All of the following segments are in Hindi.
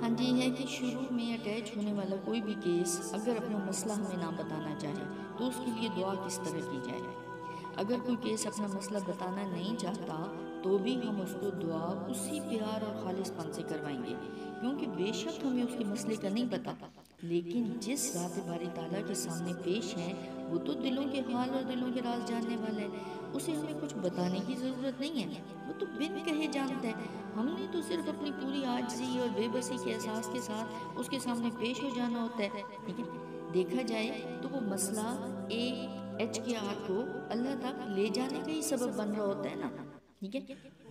हाँ जी, है कि शुरू में अटैच होने वाला कोई भी केस अगर अपना मसला हमें ना बताना चाहे तो उसके लिए दुआ किस तरह की जाए। अगर कोई केस अपना मसला बताना नहीं चाहता तो भी हम उसको दुआ उसी प्यार और खालिसपन से करवाएंगे, क्योंकि बेशक हमें उसके मसले का नहीं पता, लेकिन जिस ज़ात बारी ताला के सामने पेश है वो तो दिलों के हाल और दिलों के राज जानने वाला है। उसे हमें कुछ बताने की ज़रूरत नहीं है, वो तो बिन कहे जानता है। हमने तो सिर्फ अपनी पूरी आजिज़ी और बेबसी के एहसास के साथ उसके सामने पेश हो जाना होता है। लेकिन देखा जाए तो वो मसला AHKR को अल्लाह तक ले जाने का ही सबब बन रहा होता है ना। ठीक है,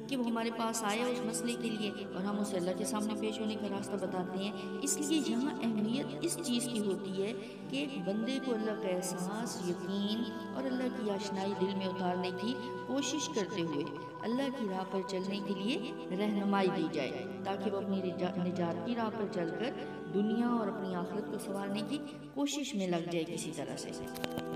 कि वो हमारे पास आया उस मसले के लिए और हम उसे अल्लाह के सामने पेश होने का रास्ता बताते हैं। इसलिए यहाँ अहमियत इस चीज़ की होती है कि एक बंदे को अल्लाह का एहसास, यकीन और अल्लाह की आशनाई दिल में उतारने की कोशिश करते हुए अल्लाह की राह पर चलने के लिए रहनुमाई दी जाए, ताकि वो अपनी निजात की राह पर चलकर दुनिया और अपनी आखिरत को संवारने की कोशिश में लग जाए किसी तरह से।